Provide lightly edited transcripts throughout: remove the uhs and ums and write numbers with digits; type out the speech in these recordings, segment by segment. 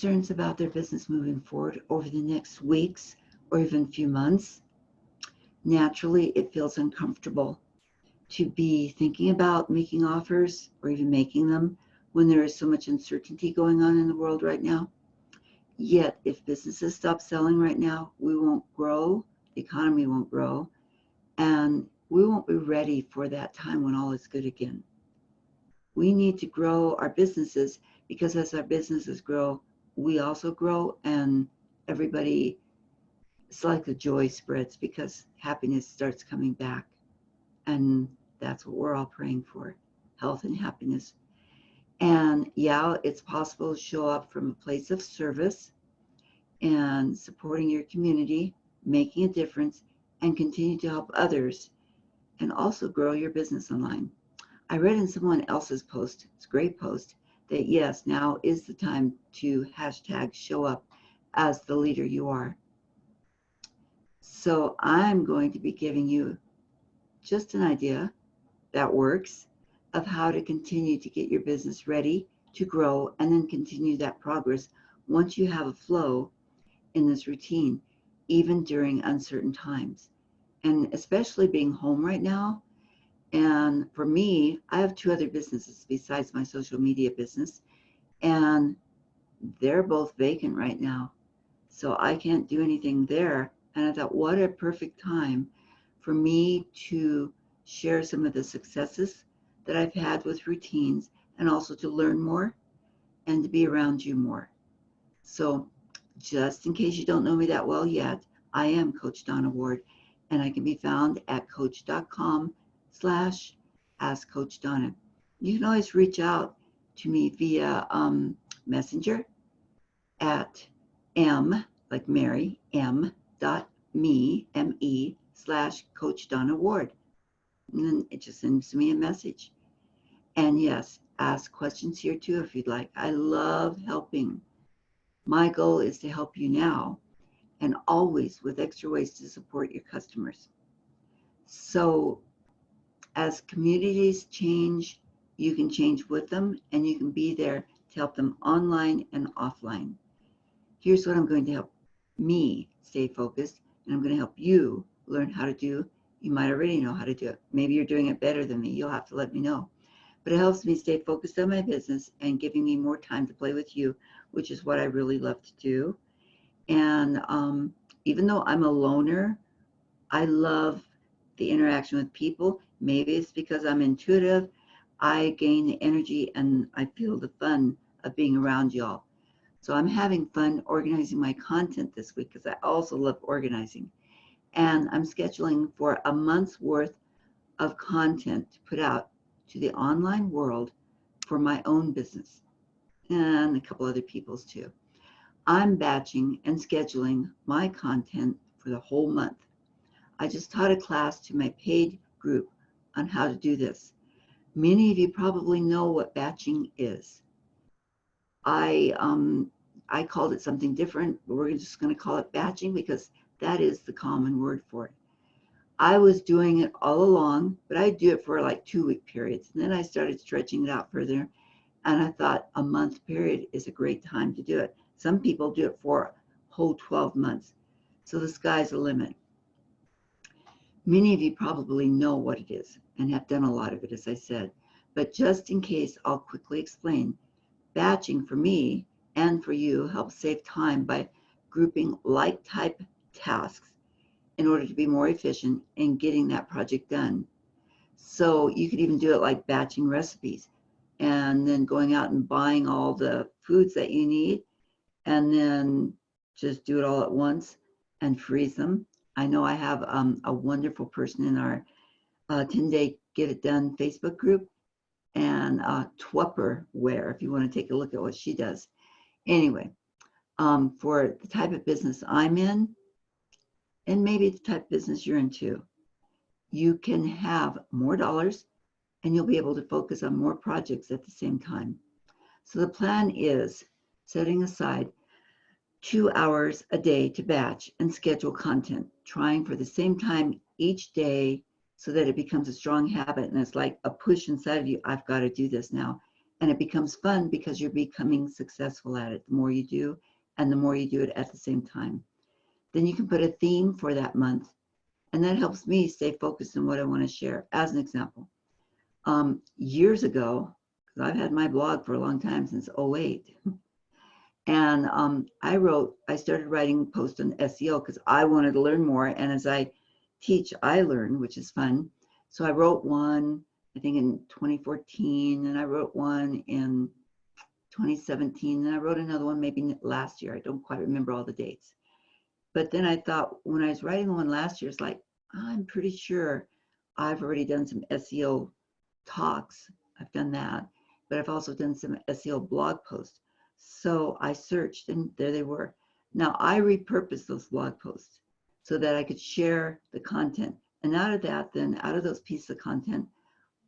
concerns about their business moving forward over the next weeks or even few months, naturally it feels uncomfortable to be thinking about making offers or even making them when there is so much uncertainty going on in the world right now. Yet, if businesses stop selling right now, we won't grow, the economy won't grow, and we won't be ready for that time when all is good again. We need to grow our businesses because as our businesses grow, we also grow, and everybody, it's like the joy spreads because happiness starts coming back. And that's what we're all praying for, health and happiness. And yeah, it's possible to show up from a place of service and supporting your community, making a difference, and continue to help others and also grow your business online. I read in someone else's post, it's a great post, that yes, now is the time to hashtag show up as the leader you are. So I'm going to be giving you just an idea that works of how to continue to get your business ready to grow and then continue that progress once you have a flow in this routine, even during uncertain times. And especially being home right now. And for me, I have two other businesses besides my social media business, and they're both vacant right now. So I can't do anything there. And I thought, what a perfect time for me to share some of the successes that I've had with routines and also to learn more and to be around you more. So just in case you don't know me that well yet, I am Coach Donna Ward, and I can be found at coach.com/Ask Coach Donna. You can always reach out to me via Messenger at like Mary, m.me/Coach Donna Ward. And then it just sends me a message. And yes, ask questions here too if you'd like. I love helping. My goal is to help you now and always with extra ways to support your customers. So as communities change, you can change with them and you can be there to help them online and offline. Here's what I'm going to help me stay focused, and I'm going to help you learn how to do. You might already know how to do it. Maybe you're doing it better than me. You'll have to let me know. But it helps me stay focused on my business and giving me more time to play with you, which is what I really love to do. And even though I'm a loner, I love the interaction with people. Maybe it's because I'm intuitive. I gain the energy and I feel the fun of being around y'all. So I'm having fun organizing my content this week because I also love organizing. And I'm scheduling for a month's worth of content to put out to the online world for my own business and a couple other people's too. I'm batching and scheduling my content for the whole month. I just taught a class to my paid group on how to do this. Many of you probably know what batching is. I called it something different, but we're just going to call it batching because that is the common word for it. I was doing it all along, but I do it for like 2-week periods. And then I started stretching it out further. And I thought a month period is a great time to do it. Some people do it for a whole 12 months. So the sky's the limit. Many of you probably know what it is and have done a lot of it, as I said. But just in case, I'll quickly explain. Batching for me and for you helps save time by grouping like type tasks in order to be more efficient in getting that project done. So you could even do it like batching recipes and then going out and buying all the foods that you need and then just do it all at once and freeze them. I know I have a wonderful person in our 10-day Get It Done Facebook group, and Twupperware, if you want to take a look at what she does. Anyway, for the type of business I'm in, and maybe the type of business you're into, you can have more dollars and you'll be able to focus on more projects at the same time. So the plan is setting aside 2 hours a day to batch and schedule content, trying for the same time each day so that it becomes a strong habit and it's like a push inside of you, I've got to do this now. And it becomes fun because you're becoming successful at it. The more you do, and the more you do it at the same time. Then you can put a theme for that month. And that helps me stay focused on what I want to share. As an example, years ago, because I've had my blog for a long time, since '08. And I started writing posts on SEO because I wanted to learn more. And as I teach, I learn, which is fun. So I wrote one, I think in 2014, and I wrote one in 2017, and I wrote another one maybe last year. I don't quite remember all the dates. But then I thought, when I was writing the one last year, it's like, I'm pretty sure I've already done some SEO talks. I've done that, but I've also done some SEO blog posts. So I searched, and there they were. Now I repurposed those blog posts so that I could share the content. And out of that, then out of those pieces of content,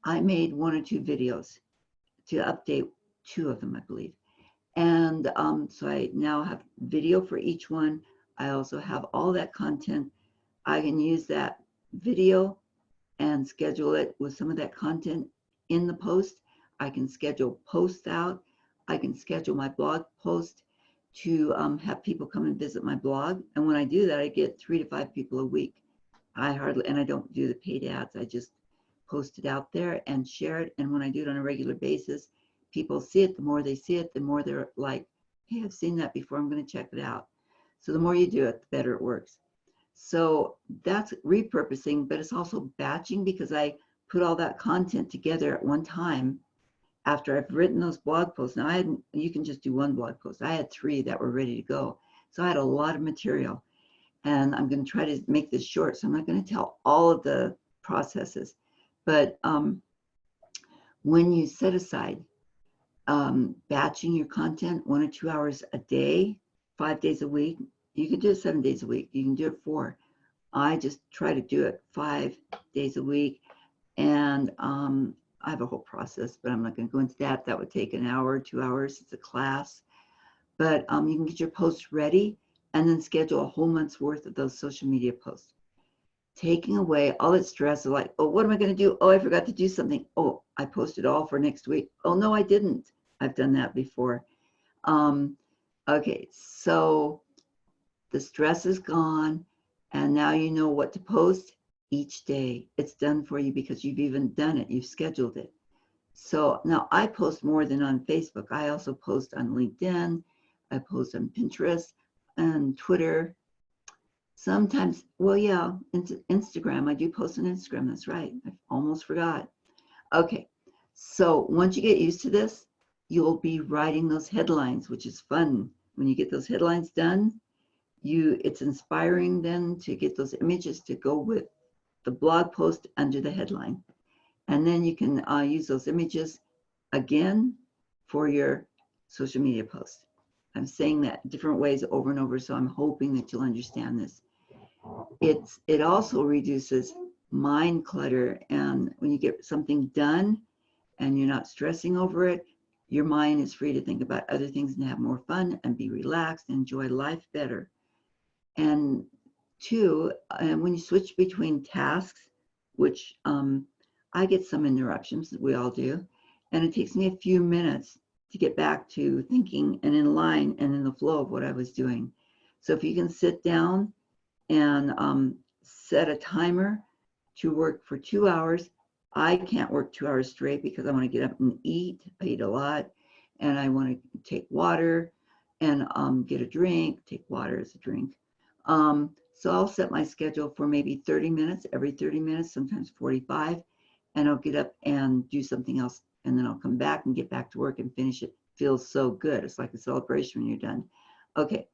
I made 1 or 2 videos to update 2 of them, I believe. And so I now have video for each one. I also have all that content. I can use that video and schedule it with some of that content in the post. I can schedule posts out. I can schedule my blog post to have people come and visit my blog. And when I do that, I get 3 to 5 people a week. I don't do the paid ads. I just post it out there and share it. And when I do it on a regular basis, people see it. The more they see it, the more they're like, hey, I've seen that before. I'm going to check it out. So the more you do it, the better it works. So that's repurposing, but it's also batching, because I put all that content together at one time after I've written those blog posts. Now you can just do 1 blog post. I had 3 that were ready to go. So I had a lot of material, and I'm going to try to make this short. So I'm not going to tell all of the processes, but when you set aside batching your content 1 or 2 hours a day, 5 days a week, you can do it 7 days a week. You can do it 4. I just try to do it 5 days a week. And I have a whole process, but I'm not going to go into that. That would take an hour, 2 hours. It's a class. But you can get your posts ready and then schedule a whole month's worth of those social media posts. Taking away all that stress of like, oh, what am I going to do? Oh, I forgot to do something. Oh, I posted all for next week. Oh, no, I didn't. I've done that before. Okay, so the stress is gone, and now you know what to post each day. It's done for you because you've even done it. You've scheduled it. So now I post more than on Facebook. I also post on LinkedIn. I post on Pinterest and Twitter. Sometimes, well, yeah, Instagram. I do post on Instagram. That's right. I almost forgot. Okay, so once you get used to this, you'll be writing those headlines, which is fun. When you get those headlines done, it's inspiring then to get those images to go with the blog post under the headline. And then you can use those images again for your social media post. I'm saying that different ways over and over, so I'm hoping that you'll understand this. It also reduces mind clutter, and when you get something done and you're not stressing over it, your mind is free to think about other things and have more fun and be relaxed and enjoy life better. And 2, when you switch between tasks, which I get some interruptions, we all do, and it takes me a few minutes to get back to thinking and in line and in the flow of what I was doing. So if you can sit down and set a timer to work for 2 hours. I can't work 2 hours straight because I want to get up and eat. I eat a lot, and I want to take water and get a drink, take water as a drink. So I'll set my schedule for maybe 30 minutes, every 30 minutes, sometimes 45, and I'll get up and do something else, and then I'll come back and get back to work and finish it. Feels so good. It's like a celebration when you're done. Okay,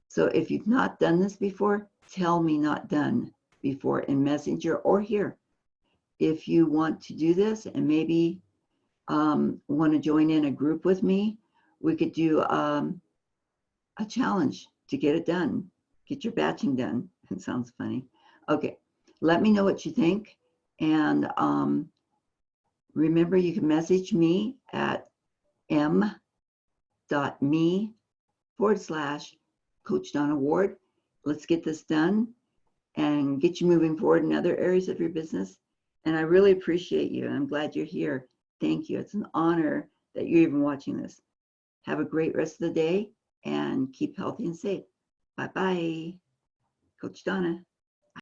so if you've not done this before, tell me not done before in Messenger or here. If you want to do this and maybe want to join in a group with me, we could do a challenge to get it done. Get your batching done. It sounds funny. Okay, let me know what you think. And remember, you can message me at m.me/Coach Donna Ward. Let's get this done and get you moving forward in other areas of your business. And I really appreciate you. I'm glad you're here. Thank you. It's an honor that you're even watching this. Have a great rest of the day and keep healthy and safe. Bye-bye. Coach Donna.